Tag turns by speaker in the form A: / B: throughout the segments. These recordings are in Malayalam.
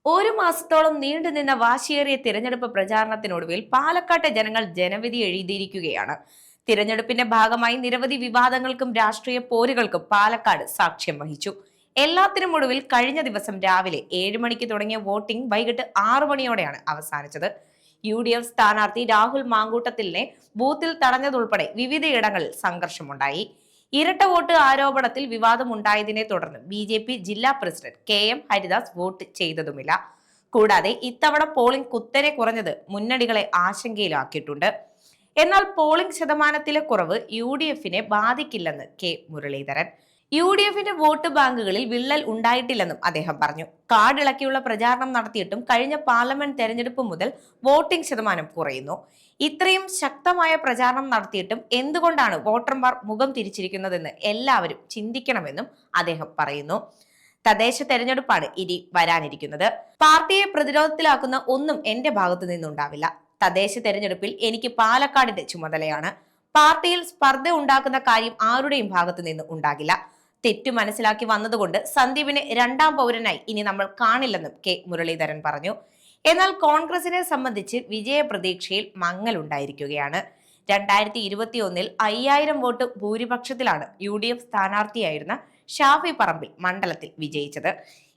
A: ഒരു മാസത്തോളം നീണ്ടുനിന്ന വാശിയേറിയ തിരഞ്ഞെടുപ്പ് പ്രചാരണത്തിനൊടുവിൽ പാലക്കാട്ടെ ജനങ്ങൾ ജനവിധി എഴുതിയിരിക്കുകയാണ്. തിരഞ്ഞെടുപ്പിന്റെ ഭാഗമായി നിരവധി വിവാദങ്ങൾക്കും രാഷ്ട്രീയ പോരുകൾക്കും പാലക്കാട് സാക്ഷ്യം വഹിച്ചു. എല്ലാത്തിനും ഒടുവിൽ കഴിഞ്ഞ ദിവസം രാവിലെ 7 മണിക്ക് തുടങ്ങിയ വോട്ടിംഗ് വൈകിട്ട് 6 മണിയോടെയാണ് അവസാനിച്ചത്. UDF സ്ഥാനാർത്ഥി രാഹുൽ മാങ്കൂട്ടത്തിലിനെ ബൂത്തിൽ തടഞ്ഞതുൾപ്പെടെ വിവിധയിടങ്ങളിൽ സംഘർഷമുണ്ടായി. ഇരട്ട വോട്ട് ആരോപണത്തിൽ വിവാദമുണ്ടായതിനെ തുടർന്ന് BJP ജില്ലാ പ്രസിഡന്റ് KM ഹരിദാസ് വോട്ട് ചെയ്തതുമില്ല. കൂടാതെ ഇത്തവണ പോളിംഗ് കുത്തനെ കുറഞ്ഞത് മുന്നണികളെ ആശങ്കയിലാക്കിയിട്ടുണ്ട്. എന്നാൽ പോളിംഗ് ശതമാനത്തിലെ കുറവ് UDFനെ ബാധിക്കില്ലെന്ന് K മുരളീധരൻ. UDFന്റെ വോട്ട് ബാങ്കുകളിൽ വിള്ളൽ ഉണ്ടായിട്ടില്ലെന്നും അദ്ദേഹം പറഞ്ഞു. കാർഡിളക്കിയുള്ള പ്രചാരണം നടത്തിയിട്ടും കഴിഞ്ഞ പാർലമെന്റ് തെരഞ്ഞെടുപ്പ് മുതൽ വോട്ടിംഗ് ശതമാനം കുറയുന്നു. ഇത്രയും ശക്തമായ പ്രചാരണം നടത്തിയിട്ടും എന്തുകൊണ്ടാണ് വോട്ടർമാർ മുഖം തിരിച്ചിരിക്കുന്നതെന്ന് എല്ലാവരും ചിന്തിക്കണമെന്നും അദ്ദേഹം പറയുന്നു. തദ്ദേശ തെരഞ്ഞെടുപ്പാണ് ഇനി വരാനിരിക്കുന്നത്. പാർട്ടിയെ പ്രതിരോധത്തിലാക്കുന്ന ഒന്നും എന്റെ ഭാഗത്തു നിന്നുണ്ടാവില്ല. തദ്ദേശ തെരഞ്ഞെടുപ്പിൽ എനിക്ക് പാലക്കാടിന്റെ ചുമതലയാണ്. പാർട്ടിയിൽ സ്പർദ്ധ ഉണ്ടാക്കുന്ന കാര്യം ആരുടെയും ഭാഗത്തു നിന്ന് ഉണ്ടാകില്ല. തെറ്റു മനസ്സിലാക്കി വന്നതുകൊണ്ട് സന്ദീപിനെ രണ്ടാം പൗരനായി ഇനി നമ്മൾ കാണില്ലെന്നും K മുരളീധരൻ പറഞ്ഞു. എന്നാൽ കോൺഗ്രസിനെ സംബന്ധിച്ച് വിജയ പ്രതീക്ഷയിൽ മങ്ങലുണ്ടായിരിക്കുകയാണ്. 2021 5000 വോട്ട് ഭൂരിപക്ഷത്തിലാണ് UDF സ്ഥാനാർത്ഥിയായിരുന്ന ഷാഫി പറമ്പിൽ മണ്ഡലത്തിൽ വിജയിച്ചത്.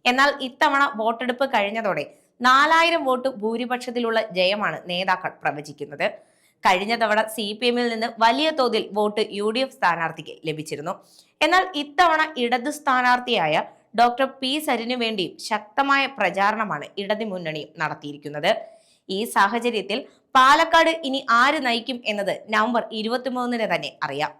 A: എന്നാൽ ഇത്തവണ വോട്ടെടുപ്പ് കഴിഞ്ഞതോടെ 4000 വോട്ട് ഭൂരിപക്ഷത്തിലുള്ള ജയമാണ് നേതാക്കൾ പ്രവചിക്കുന്നത്. കഴിഞ്ഞ തവണ CPM-ൽ നിന്ന് വലിയ തോതിൽ വോട്ട് UDF സ്ഥാനാർത്ഥിക്ക് ലഭിച്ചിരുന്നു. എന്നാൽ ഇത്തവണ ഇടതു സ്ഥാനാർത്ഥിയായ ഡോക്ടർ P സരിനു വേണ്ടിയും ശക്തമായ പ്രചാരണമാണ് ഇടതു മുന്നണിയും നടത്തിയിരിക്കുന്നത്. ഈ സാഹചര്യത്തിൽ പാലക്കാട് ഇനി ആര് നയിക്കും എന്നത് നവംബർ 23-ന് തന്നെ അറിയാം.